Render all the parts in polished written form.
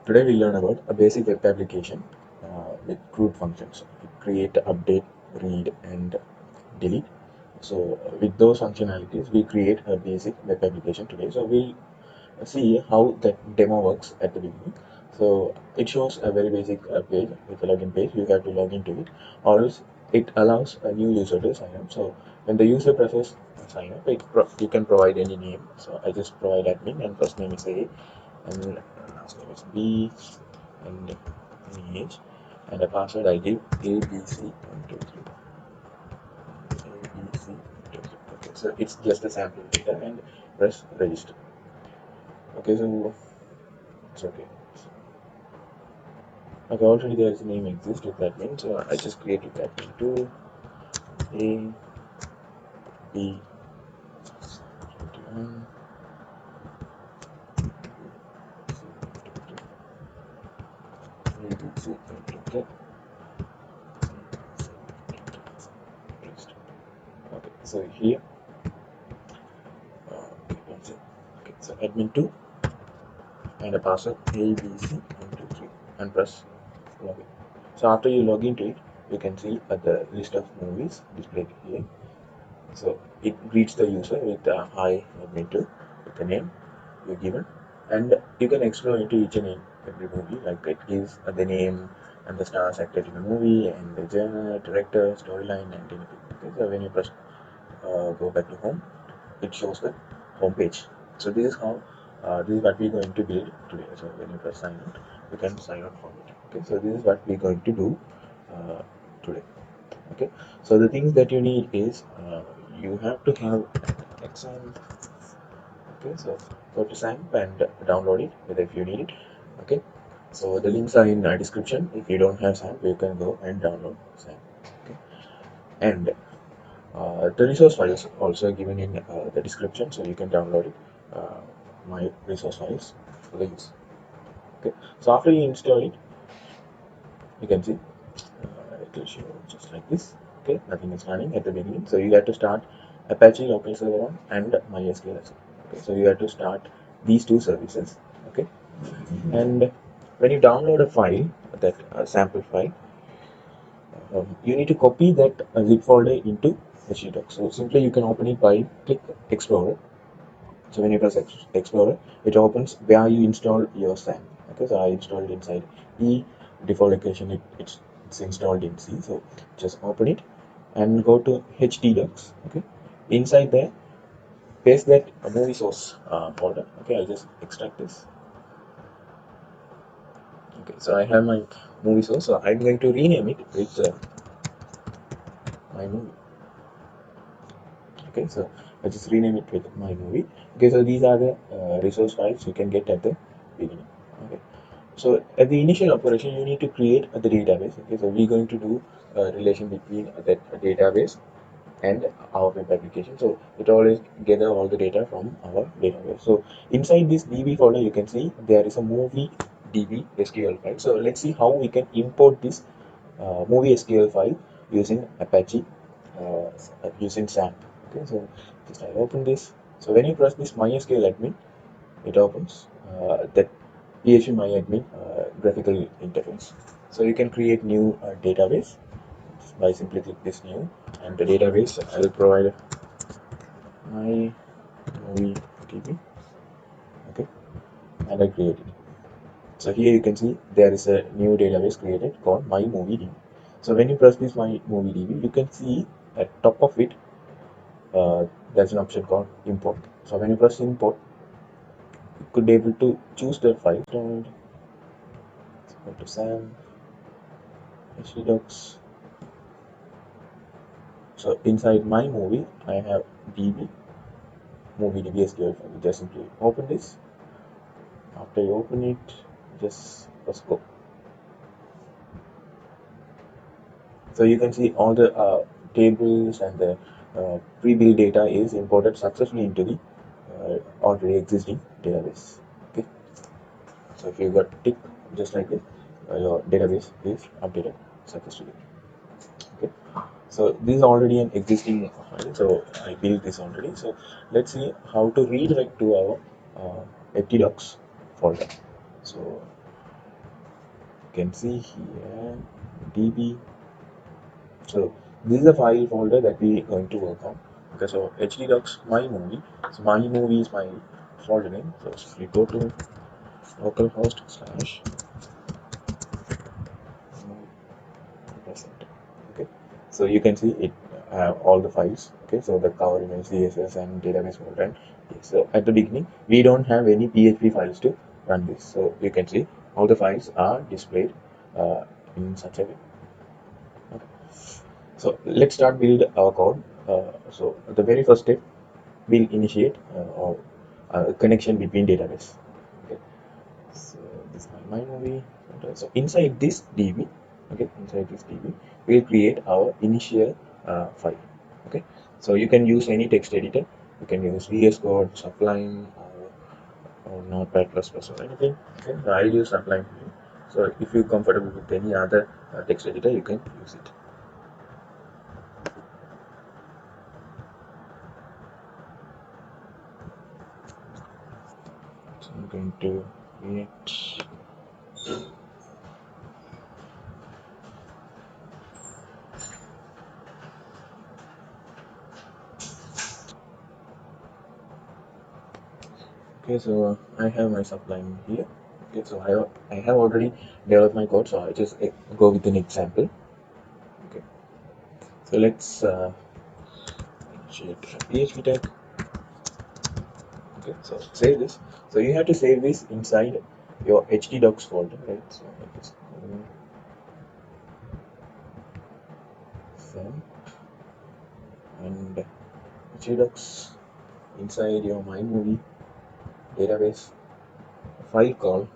Today we learn about a basic web application with crude functions: create, update, read, and delete. So with those functionalities, we create a basic web application today. So we'll see how that demo works at the beginning. So it shows a very basic page with a login page. You have to log into it, or else it allows a new user to sign up. So when the user presses sign up, you can provide any name. So I just provide admin, and first name is A, and last name is B, and any age, and a password I give ABC123. ABC123. Okay, so it's just a sample data, and press register. Okay, so it's okay. Okay, already there is a name exists with that name, so I just created that name to A B 21 ABC. Okay, so here, okay, so admin 2 and a password ABC123 and press login. So after you log into it, you can see the list of movies displayed here. So it greets the user with a hi admin 2 with the name you given, and you can explore into each and every movie. Like it gives the name and the stars acted in the movie and the genre, director, storyline, and anything. Okay, so when you press go back to home, it shows the home page. So this is how this is what we're going to build today. So when you press sign out, you can sign out from it. Okay, so this is what we're going to do uh, today. Okay, so the things that you need is you have to have Excel. Okay, so go to SAMP and download it if you need it. Okay, so the links are in the description. If you don't have SAMP, you can go and download SAMP. Okay, and the resource files also given in the description, so you can download it. My resource files for the use. Okay, so after you install it, you can see it will show just like this. Okay, nothing is running at the beginning, so you have to start Apache local server on and MySQL as well. Okay, so you have to start these two services. Okay, and when you download a file, that sample file, you need to copy that zip folder into htdocs. So simply you can open it by click Explorer. So when you press Explorer, it opens where you install your SAM. Okay, so I installed inside E, default location it's installed in C. So just open it and go to htdocs. Okay, inside there, paste that movie source folder. Okay, I just extract this. Okay, so I have my movie source. So I'm going to rename it with my movie. Okay, so I just rename it with my movie. Okay, so these are the resource files you can get at the beginning. Okay, so at the initial operation you need to create the database. Okay, so we're going to do a relation between that database and our web application. So it always gather all the data from our database. So inside this db folder you can see there is a movie db sql file. So let's see how we can import this movie sql file using Apache, uh, using SAMP. Okay, so just I open this. So when you press this MySQL admin, it opens that PHP MyAdmin graphical interface. So you can create new database by simply click this new, and the database I will provide my movie DB. Okay, and I create it. So here you can see there is a new database created called my movie DB. So when you press this my movie DB, you can see at top of it there's an option called import. So when you press import, you could be able to choose the file. Go to SAM, htdocs. So inside my movie, I have DB, movie DB SQL file. Just simply open this. After you open it, just press go. So you can see all the tables and the pre-built data is imported successfully into the already existing database. Okay. So if you got tick just like this, your database is updated successfully. Okay. So this is already an existing file. So I built this already. So let's see how to redirect to our ftdocs folder. So can see here db. So this is the file folder that we are going to work on. Okay, so htdocs my movie. So my movie is my folder name. So if we go to localhost slash present. Okay, so you can see it have all the files. Okay, so the cover image, css, and database folder. And so at the beginning we don't have any php files to run this. So you can see all the files are displayed in such a way. Okay. So let's start build our code. So the very first step, we'll initiate or a connection between database. Okay. So this is my movie. So inside this DB, okay, inside this DB, we'll create our initial file. Okay. So you can use any text editor. You can use VS Code, Sublime, or Notepad++ or anything. Okay. So I'll use Sublime. So if you're comfortable with any other text editor, you can use it. So I'm going to create. Okay, so I have my Sublime here. Okay, so I have already developed my code, so I just go with an example. Okay, so let's initiate PHP tag. Okay, so save this. So you have to save this inside your htdocs folder, right? So I just save and htdocs inside your my movie database file called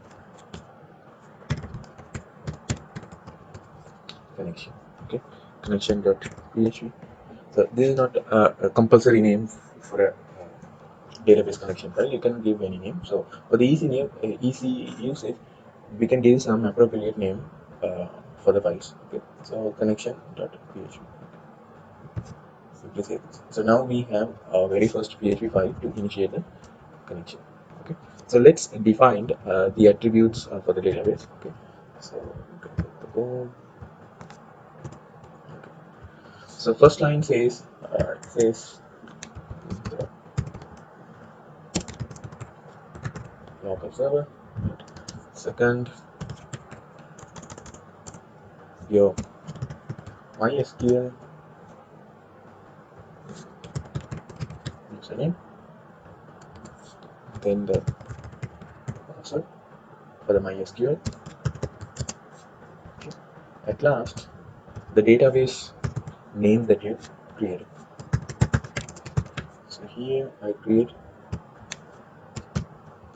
connection. Okay, connection.php. So this is not a compulsory name for a database connection file. You can give any name. So for the easy usage, we can give some appropriate name for the files. Okay, so connection.php. Simply say this. So now we have our very first PHP file to initiate the connection. Okay, so let's define the attributes for the database. Okay, so the code. Okay. So first line says local server. Second, your MySQL username, then the password for the MySQL. Okay. At last, the database name that you created. So here I create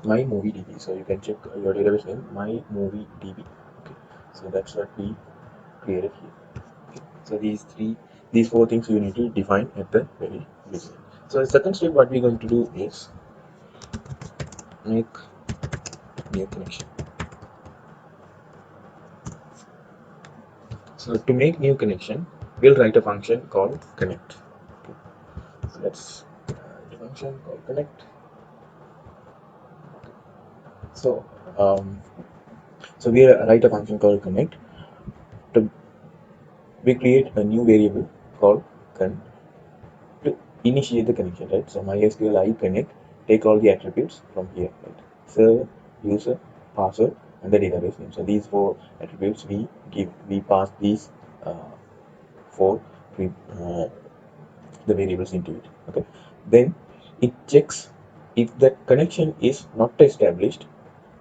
my movie DB. So you can check your database name, my movie DB. Okay. So that's what we created here. Okay. So these four things you need to define at the very beginning. So the second step, what we're going to do is make new connection. So to make new connection, we'll write a function called connect. Okay. So let's write a function called connect. So we write a function called connect. To we create a new variable called con to initiate the connection, right? So MySQL I connect, take all the attributes from here, right? Server, user, password, and the database name. So these four attributes we pass these four the variables into it. Okay, then it checks if the connection is not established.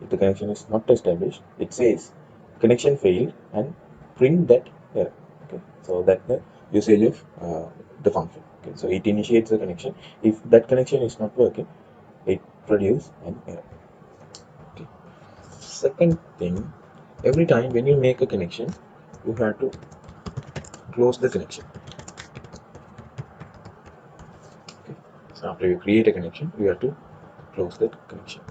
If the connection is not established, it says connection failed and print that error. Okay, so that the usage of the function. Okay, so it initiates the connection. If that connection is not working, it produces an error. Okay. Second thing, every time when you make a connection, you have to close the connection. Okay. So after you create a connection, you have to close that connection.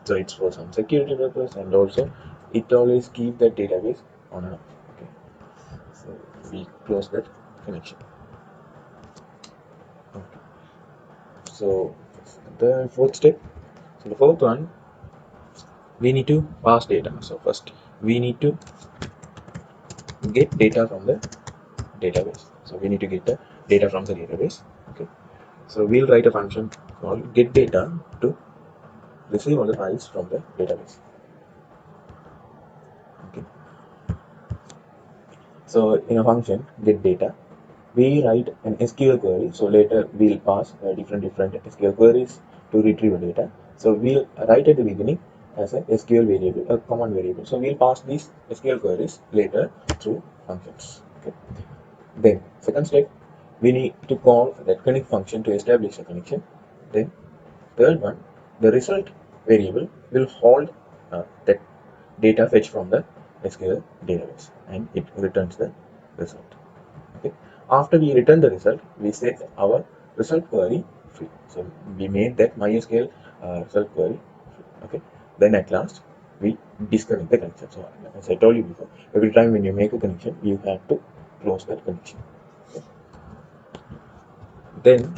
So it's for some security purpose, and also it always keep that database on and off. Okay, so we close that connection. Okay. So the fourth one, we need to pass data. So first we need to get data from the database. So we need to get the data from the database. Okay. So we'll write a function called get data to receive all the files from the database. Okay. So in a function get data, we write an SQL query. So later we'll pass different SQL queries to retrieve the data. So we'll write at the beginning as a SQL variable, a command variable. So we'll pass these SQL queries later through functions. Okay. Then second step, we need to call that connect function to establish a connection. Then third one, the result variable will hold that data fetch from the SQL database and it returns the result. Okay. After we return the result, we set our result query free. So we made that MySQL result query free. Okay. Then at last we disconnect the connection. So as I told you before, every time when you make a connection, you have to close that connection. Okay. Then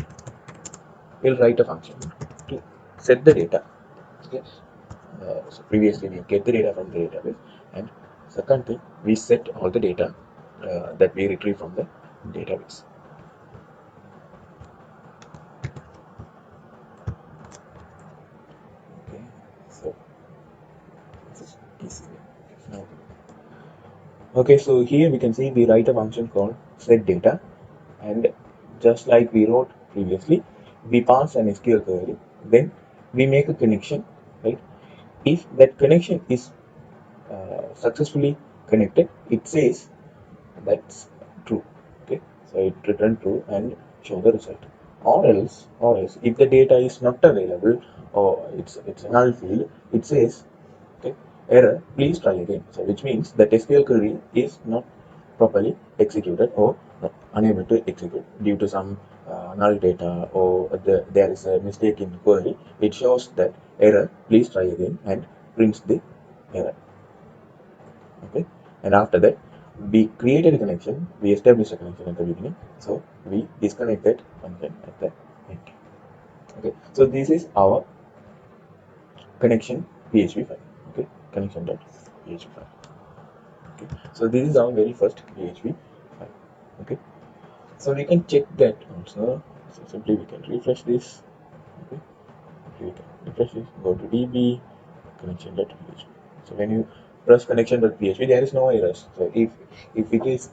we'll write a function to set the data. Okay. So previously we get the data from the database, and second thing we set all the data that we retrieve from the database. Okay, so this is easy. Now, okay, so here we can see we write a function called set data, and just like we wrote previously, we pass an SQL query, then we make a connection, right? If that connection is successfully connected, it says that's true. Okay, so it return true and show the result. Or else, if the data is not available or it's a null field, it says okay error. Please try again. So which means that SQL query is not properly executed or not unable to execute due to some null data or there is a mistake in query. It shows that error. Please try again and prints the error. Okay, and after that we created a connection, we established a connection at the beginning, so we disconnected function at the end. Okay, so this is our connection php file. Okay, connection.php file. Okay, so this is our very first php file. Okay, so we can check that also. So simply we can refresh this. Okay, we can refresh this, go to db connection.php. So when you press connection.php, there is no errors. So if it is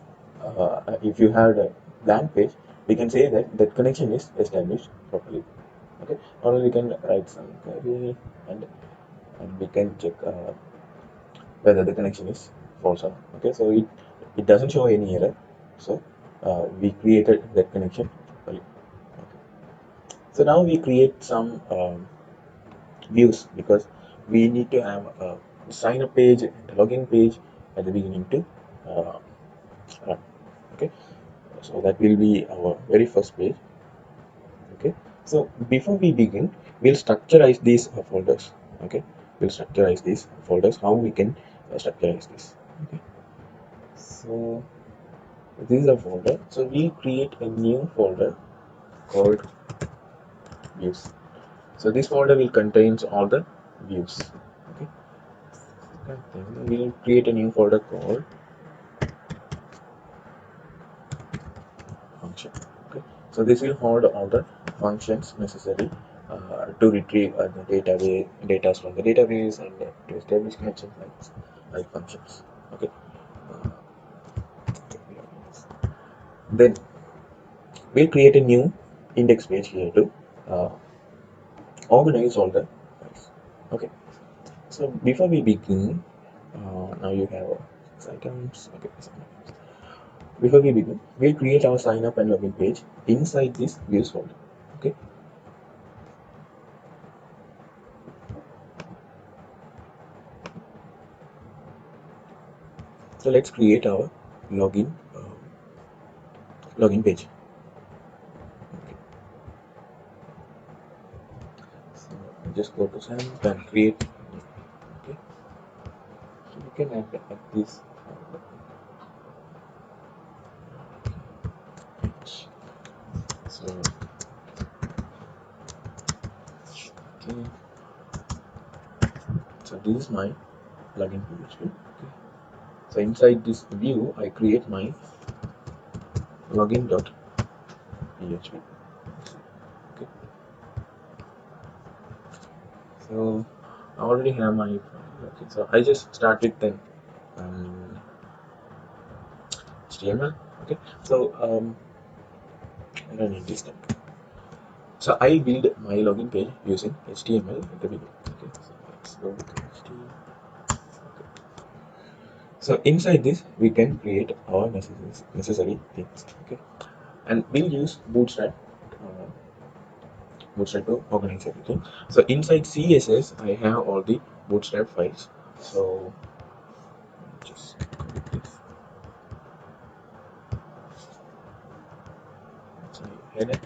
if you have a blank page, we can say that that connection is established properly. Okay, or we can write some query and we can check whether the connection is false or not. Okay, so it doesn't show any error. So we created that connection properly. Okay. So now we create some views because we need to have a sign up page and a login page at the beginning to uh, run. Okay, so that will be our very first page. Okay, so before we begin, we'll structurize these folders. Okay, we'll structurize these folders. How we can structurize this? Okay, so this is a folder. So we'll create a new folder called views. So this folder will contains all the views. Okay, second thing, we'll create a new folder called function. Okay, so this will hold all the functions necessary to retrieve the data from the database and to establish connections like functions. Okay, uh, then we'll create a new index page here to uh, organize all the files. Okay, so before we begin, now you have 6 items. Okay, before we begin, we'll create our sign up and login page inside this views folder. Okay, so let's create our login page. Okay, so just go to sign up and create. Okay, so you can add this page. So okay, so this is my login page. Okay, So inside this view, I create my login.php. Okay, so I already have my file. Okay, so I just start with then um, HTML. Okay, so I don't need this then. So I build my login page using HTML at the beginning. Okay, so let's go with HTML. Okay. So inside this, we can create our necessary things. Okay, and we'll use Bootstrap to organize everything. So inside CSS, I have all the Bootstrap files. So just copy this. So header.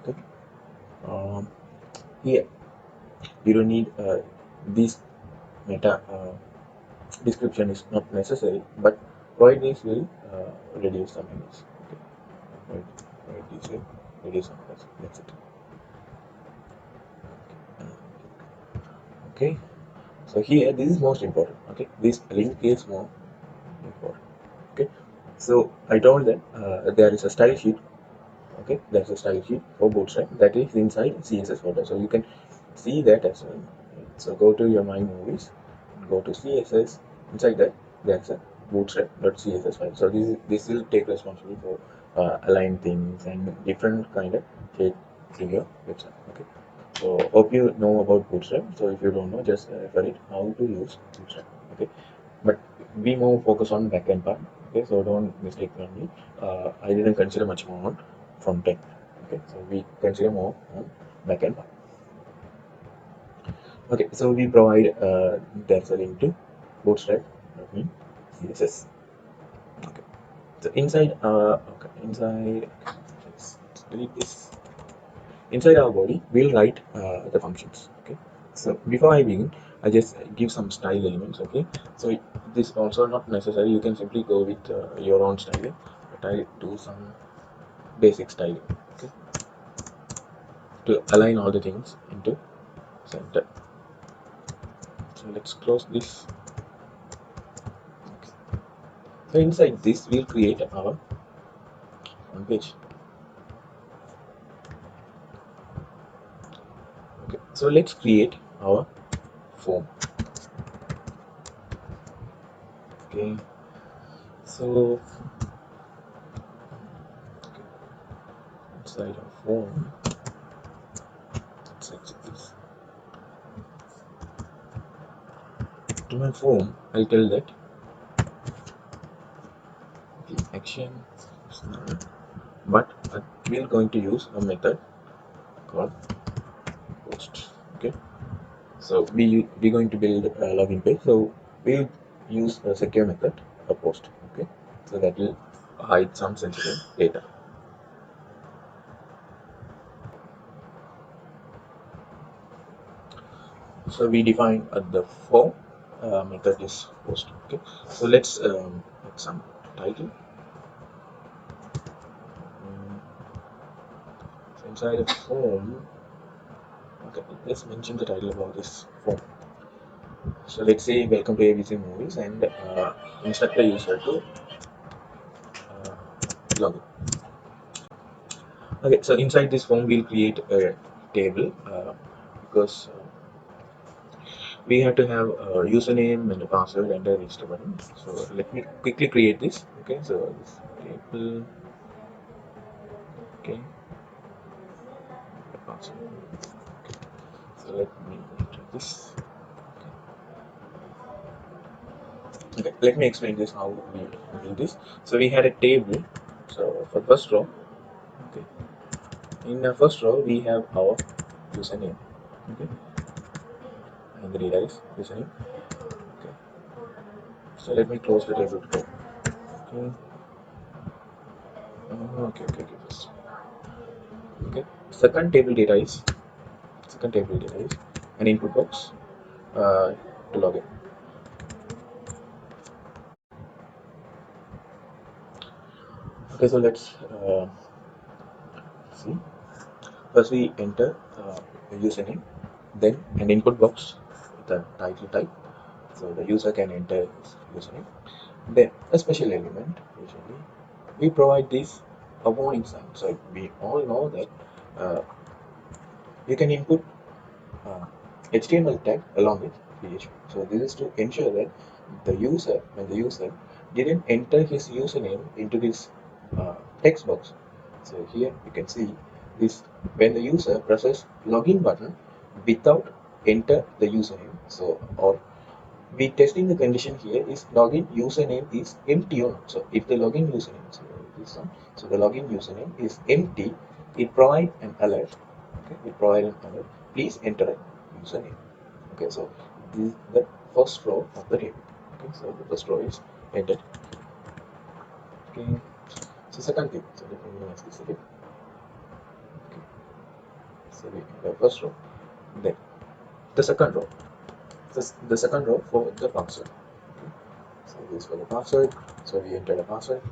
Okay. Here you don't need this meta description is not necessary, but provide this will reduce some image. Okay. Provide this will reduce some image. That's it. Okay. So here this is most important. Okay. This link is more important. Okay. So I told that there is a style sheet. Okay, there's a style sheet for Bootstrap that is inside CSS folder, so you can see that as well. So go to your My Movies, go to CSS. Inside that there's a bootstrap.css file. So this will take responsibility for align things and different kind of shape in your website. Okay, so hope you know about Bootstrap. So if you don't know, just refer it how to use Bootstrap. Okay, but we more focus on backend part. Okay, so don't mistake me. I didn't consider much more on front end. Okay, so we consider more on backend part. Okay, so we provide there's a link to Bootstrap CSS. Okay, so inside let's delete this. Inside our body, we'll write the functions. Okay, so before I begin, I just give some style elements. Okay, so this also not necessary. You can simply go with your own styling, but I do some basic styling. Okay, to align all the things into center. So let's close this. Okay. So inside this, we'll create our one page. Okay, so let's create our form. Okay, so inside our form, let's exit this. To my form, I'll tell that the action is null, but we're going to use a method called post. Okay, so we're going to build a login page, so we'll use a secure method, a post. Okay, so that will hide some sensitive data. So we define the form method is post. Okay, so let's put some title. So inside the form, okay, let's mention the title about this form. So let's say welcome to ABC Movies and instruct the user to login. Okay, so inside this form we'll create a table because we have to have a username and a password and a register button. So let me quickly create this. Okay, so this table. Okay, the password. So let me enter this. Okay, let me explain this how we do this. So we had a table. So for first row, okay, in the first row we have our username. Okay, and the data is username. Okay, so let me close the table. Okay, okay. First. Okay, second table data is an input box to log in. Okay, so let's see. First, we enter a username, then an input box with a title type, So the user can enter his username. Then a special element, usually we provide this a warning sign. So we all know that you can input uh, HTML tag along with PHP. So this is to ensure that when the user didn't enter his username into this text box. So here you can see this when the user presses login button without enter the username. So or we testing the condition here is login username is empty or not. So if the login username, so this one, so the login username is empty, it provide an alert. Okay, it provide an alert. Please enter a username. Okay, so this is the first row of the table. Okay, so the first row is entered. Okay, so second thing, so let me minimize this a bit. Okay, so the first row, then the second row, the second row for the password. Okay, so this is for the password. So we enter the password.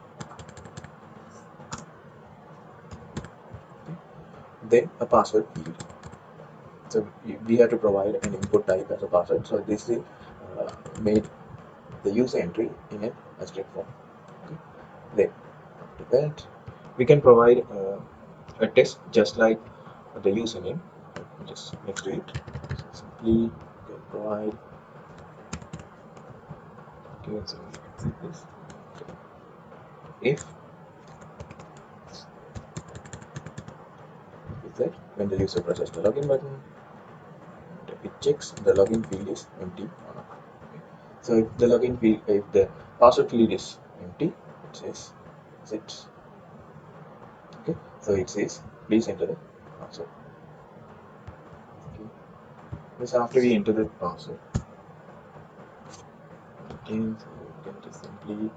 Then a password field. So we have to provide an input type as a password. So this is made the user entry in an abstract form. Okay. Then after that, we can provide a text just like the username, just next to it. So simply you can provide. Okay, so this. If is that when the user presses the login button, it checks the login field is empty or not. Okay. So if the login field, if the password field is empty, it says it. Okay. So it says please enter the password. Okay. This after we enter the password. Okay. So you can just simply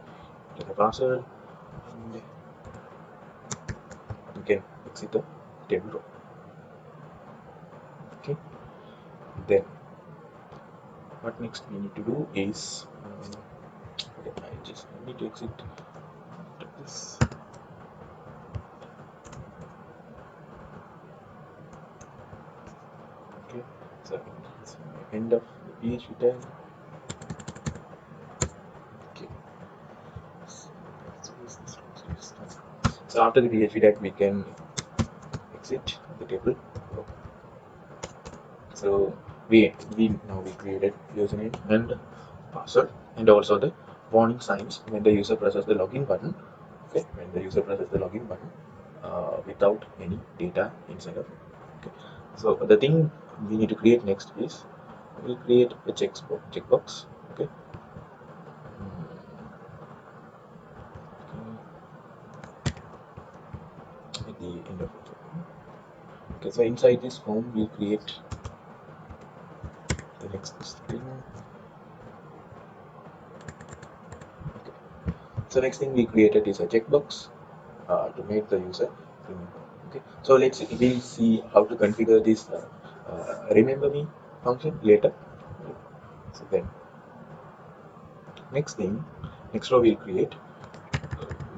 enter the password and you can exit the table row. Okay. Then what next we need to do is okay, I need to exit this. Okay, so it's end of the PHP tag. Okay, so after the PHP tag, we can exit the table. So we now we created username and password, and also the warning signs when the user presses the login button. Okay, when the user presses the login button without any data inside of it. Okay, so the thing we need to create next is we'll create a checkbox. Okay. At the end of it. Okay, so inside this form we'll create the next thing. Okay. So next thing we created is a checkbox to make the user remember. Okay, so we'll see how to configure this remember me function later. So then next row we'll create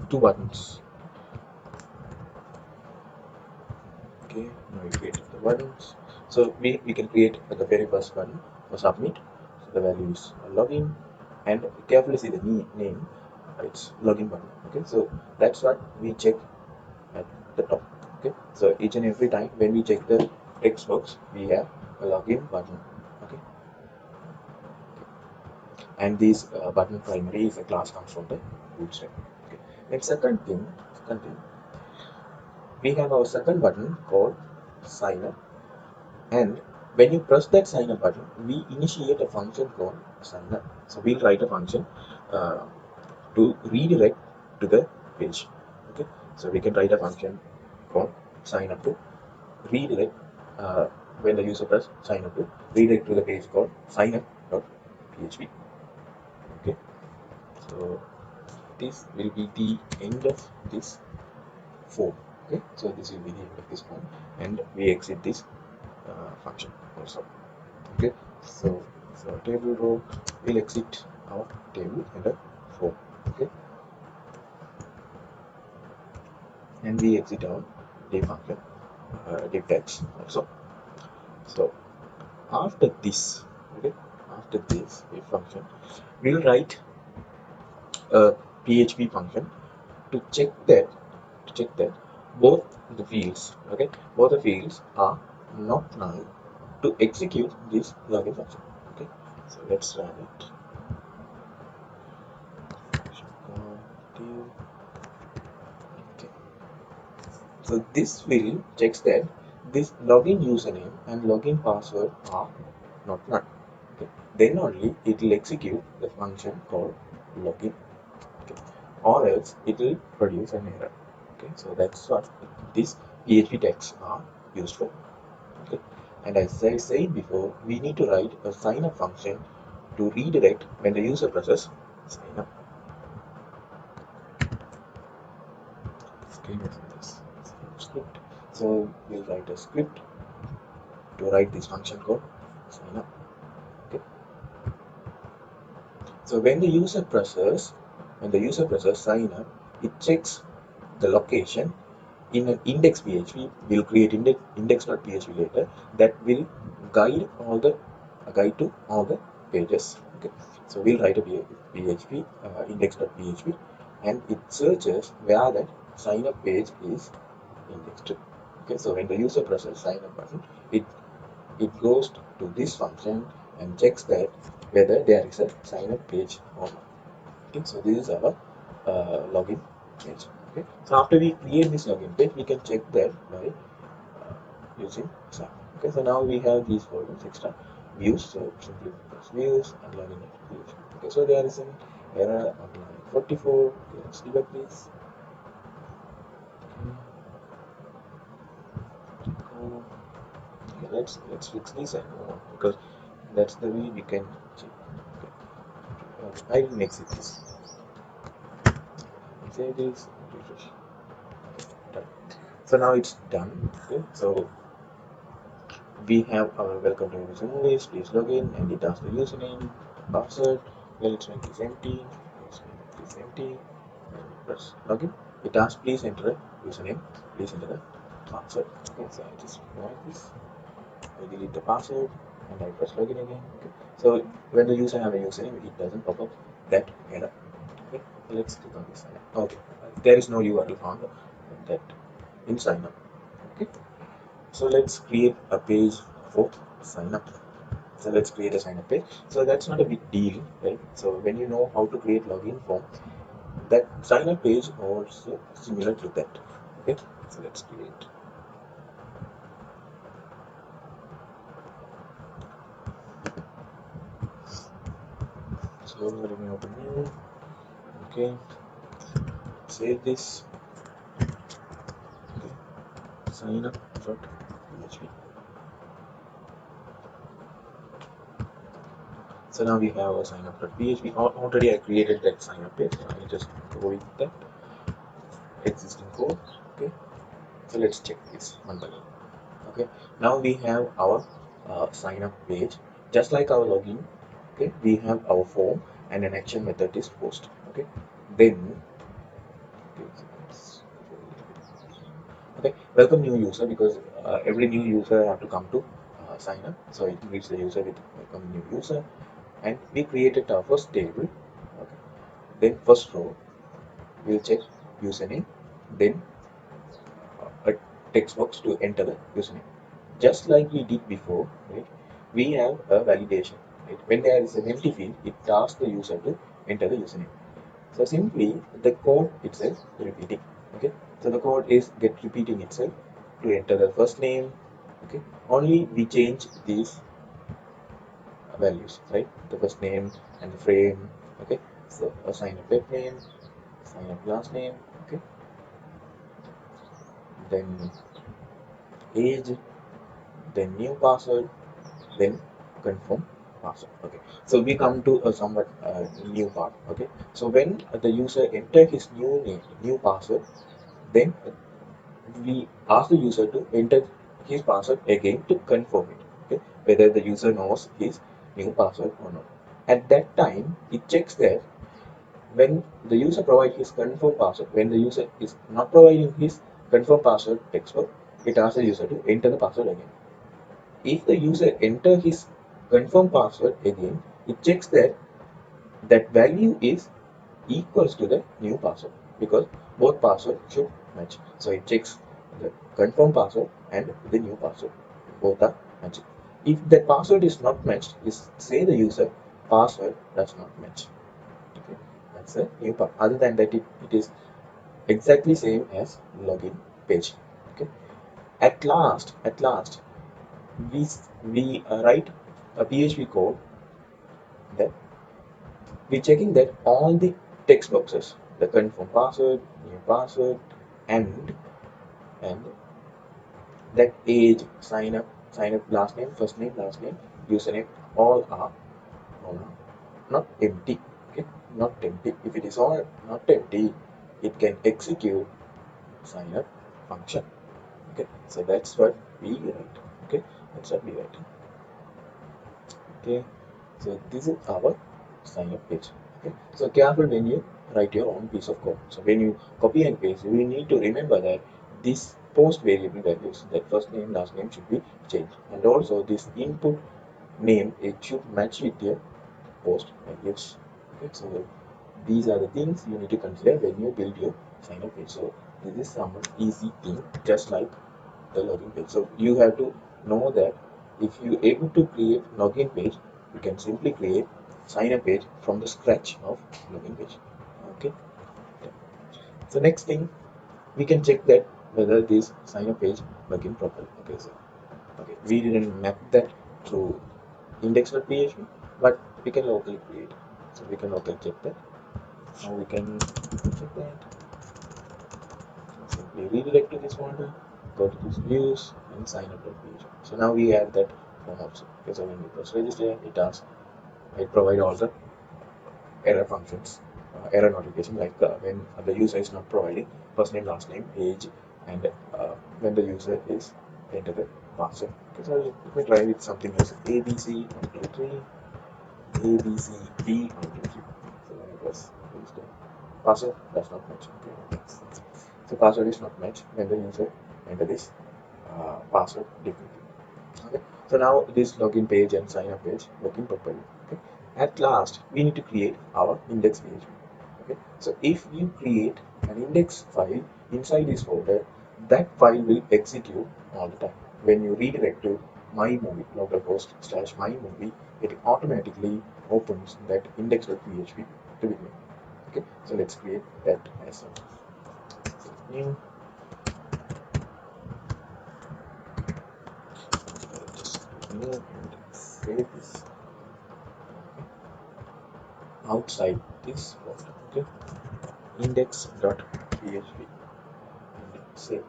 two buttons. Okay, now we create the buttons. So we can create the very first button for submit. So the value is login, and carefully see the name. It's login button. Okay, so that's what we check at the top. Okay, so each and every time when we check the text box, we have a login button. Okay, and this button primary is a class comes from the Bootstrap. Okay, and second thing, we have our second button called sign up. And when you press that sign up button, we initiate a function called sign up. So we'll write a function uh, to redirect to the page. Okay, so we can write a function called sign up to redirect when the user press sign up to redirect to the page called signup.php. Okay, so this will be the end of this form. Okay, so this will be the end of this form, and we exit this function also. Okay, so table row will exit our table and a form. Okay, and we exit our div function, div tags also. So after this, okay, after this if function, we'll write a PHP function to check that both the fields, okay, both the fields are not null to execute this login function. Okay, so let's run it. Okay, so this will checks that this login username and login password are not null. Okay, then only it will execute the function called login. Okay, or else it will produce an error. Okay, so that's what these PHP tags are used for. Okay, and as I said before, we need to write a sign up function to redirect when the user presses sign up. This script. So we'll write a script to write this function called sign up. Okay. So when the user presses sign up, it checks the location in an index PHP. We'll create index.php later that will guide to all the pages. Okay, so we'll write a PHP index.php, and it searches where that sign up page is indexed. Okay, so when the user presses sign up button, it goes to this function and checks that whether there is a sign up page or not. Okay, so this is our login page. Okay, so after we create this login page, we can check that by using SAP. Okay, so now we have these folders extra views. So simply press views and login views. Okay, so there is an error on line 44. Okay, let's debug this. Okay, let's fix this and move on, because that's the way we can check. Okay, I will make it this. Save this. Refresh. Done. So now it's done. Okay, so we have our welcome to user movies, please login, and it asks the username, password. Well, let's make this empty. Let's make this empty. And press login. It asks please enter a username, please enter the password. Okay, so I just write this. I delete the password and I press login again. Okay. So when the user have a username, it doesn't pop up that error. Okay, let's click on this. Okay, there is no URL found that in sign up. Okay, so let's create a page for sign up. So let's create a sign up page. So that's not a big deal, right? So when you know how to create login form, that sign up page also similar to that. Okay, so let's create. So let me open new. Okay, save this. Okay, sign up.php. So now we have a sign up.php. Already I created that sign up page. I just go with that existing code. Okay, so let's check this one by one. Okay, now we have our sign up page, just like our login. Okay, we have our form and an action method is post. Okay, then okay, welcome new user, because every new user have to come to sign up, so it greets the user with welcome new user, and we created our first table. Okay, then first row we'll check username, then a text box to enter the username, just like we did before, right? We have a validation, right? When there is an empty field, it asks the user to enter the username. So simply the code itself repeating. Okay, so the code is get repeating itself to enter the first name. Okay, only we change these values, right? The first name and the frame. Okay, so assign a pet name, assign a last name. Okay, then age, then new password, then confirm password. Okay, so we come to a somewhat new part. Okay, so when the user enter his new name, new password, then we ask the user to enter his password again to confirm it. Okay, whether the user knows his new password or not. At that time, it checks that when the user provides his confirm password, when the user is not providing his confirm password text box, it asks the user to enter the password again. If the user enter his confirm password again, it checks that that value is equals to the new password, because both password should match. So it checks the confirm password and the new password, both are matching. If the password is not matched, is say the user password does not match. Okay, that's a new part. Other than that, it is exactly same as login page. Okay, at last we write a PHP code that we're checking that all the text boxes, the confirm password, new password, and that age, sign up last name, username, all are not empty. Okay, not empty. If it is all not empty, it can execute sign up function. Okay, so that's what we write. Okay, that's what we write. Okay, so this is our sign up page. Okay, so careful when you write your own piece of code. So when you copy and paste, you need to remember that this post variable values, that first name last name should be changed, and also this input name, it should match with your post values. Okay, so these are the things you need to consider when you build your sign up page. So this is some easy thing, just like the login page. So you have to know that if you able to create login page, you can simply create sign up page from the scratch of login page. Okay. So next thing, we can check that whether this sign up page working properly. Okay. So we didn't map that through index.php, but we can locally create. So we can locally check that. Now we can check that. Simply redirect to this folder, go to this views and sign up page. So now we have that form also. Okay, so when we press register, it provide all the error functions, error notification, like when the user is not providing first name, last name, age, and when the user is enter the password. Okay, so let me try with something else. ABC123, ABCD123. So when I press register, password does not match. Okay. So password is not matched when the user enter this password differently. Okay. So now this login page and sign up page working properly. Okay. At last, we need to create our index page. Okay. So if you create an index file inside this folder, that file will execute all the time. When you redirect to my movie localhost slash my movie, it automatically opens that index.php to begin. Okay. So let's create that as a new. Just new and save this outside this folder. Okay, index.php and save.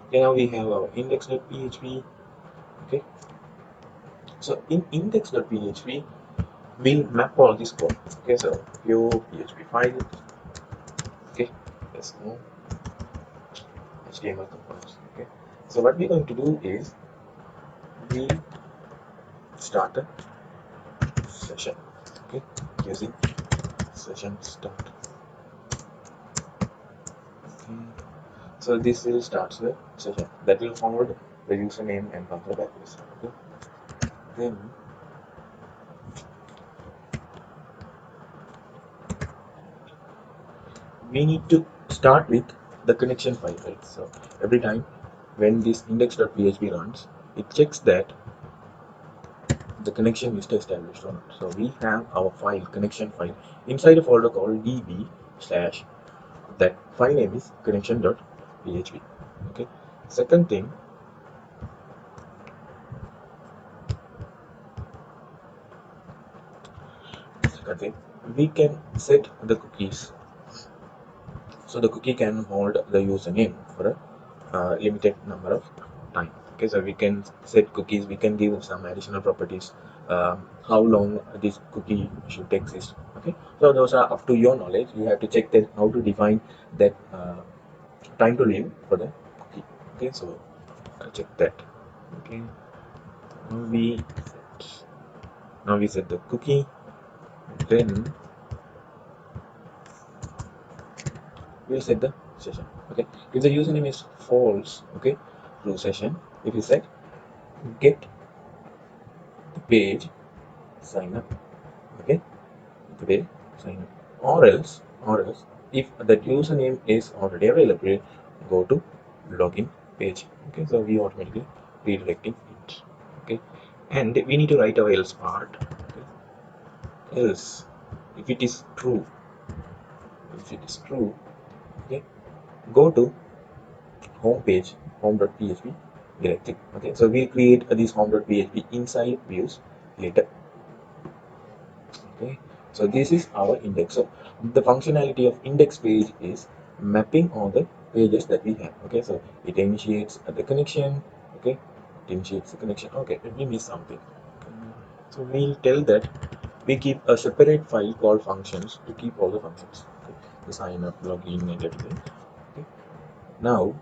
Okay, now we have our index.php. Okay, so in index.php we'll map all this code. Okay, so your php file. Okay, there's no html components. Okay, so what we're going to do is we start a session. Okay, using session start. Okay. So this will start the session that will hold the username and password values. Okay. Then we need to start with the connection file, right? So every time when this index.php runs, it checks that the connection is established or not. So we have our file connection file inside a folder called db slash, that file name is connection.php. Okay. Second thing, we can set the cookies. So the cookie can hold the username for a limited number of time. Okay, so we can set cookies, we can give some additional properties, how long this cookie should exist. Okay, so those are up to your knowledge. You have to check that how to define that time to live for the cookie. Okay, so I'll check that. Okay, now we set, now we set the cookie. Then we'll set the session. Okay, if the username is false, okay, through session, if you set get the page sign up. Okay, today sign up, or else if that username is already available, go to login page. Okay, so we automatically redirecting it. Okay, and we need to write our else part. Okay, else if it is true, okay, go to home page, home.php directly. Okay, so we'll create this home.php inside views later. Okay, so this is our index. So the functionality of index page is mapping all the pages that we have. Okay, so it initiates the connection. Okay, it initiates the connection. Okay, let me miss something. So we'll tell that we keep a separate file called functions to keep all the functions. Okay, the sign up, login, and everything. Okay, now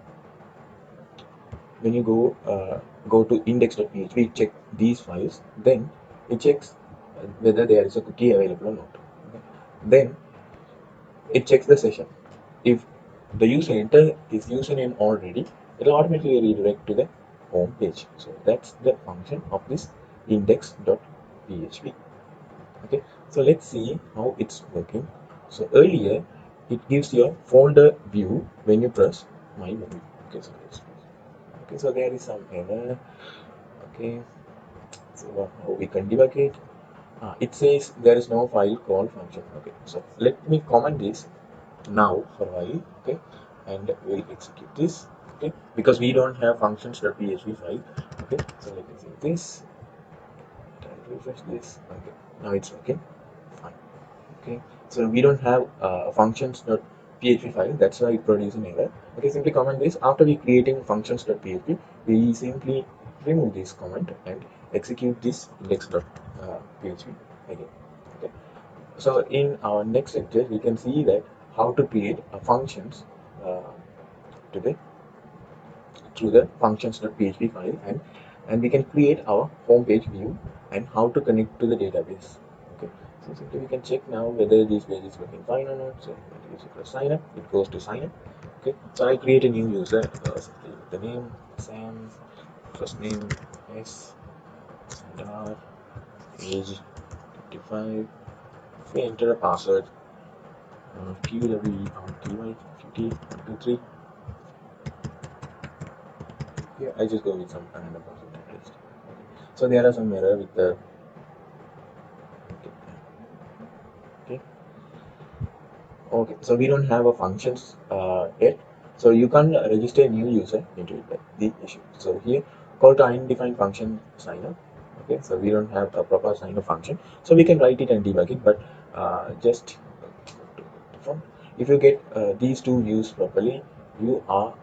when you go to index.php, check these files, then it checks whether there is a cookie available or not. Okay. Then it checks the session. If the user enter his username already, it will automatically redirect to the home page. So that's the function of this index.php. Okay, so let's see how it's working. So earlier it gives you a folder view when you press my movie. Okay, so okay, so there is some error. Okay, so how we can debug it? It says there is no file called function. Okay, so let me comment this now for a while. Okay, and we'll execute this. Okay, because we don't have functions.php file. Okay, so let me see this. I'll refresh this. Okay, now it's working fine. Okay, so we don't have functions.php file, that's why it produces an error. Okay, simply comment this. After we creating functions.php, we simply remove this comment and execute this index.php again. Okay, so in our next lecture we can see that how to create a functions uh, today through the functions.php file, and we can create our home page view and how to connect to the database. Okay, so simply we can check now whether this page is working fine or not. So if you press sign up, it goes to sign up. Okay, so I'll create a new user. Simply the name Sam, first name S star, age 55. If we enter a password, QWERTY 53. Yeah, I just go with some random password at least. Okay. So there are some error with the okay. Okay, so we don't have a functions yet, so you can register a new user into it. The issue. So here, call to undefined function sign up. Okay, so we don't have a proper sign up function, so we can write it and debug it. But just if you get these two views properly, you are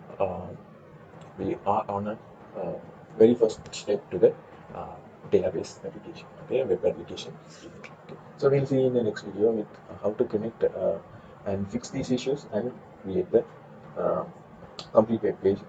we are on a uh, very first step to the uh, database application, okay, web application. Okay. So we'll see in the next video with how to connect and fix these issues and create the complete web page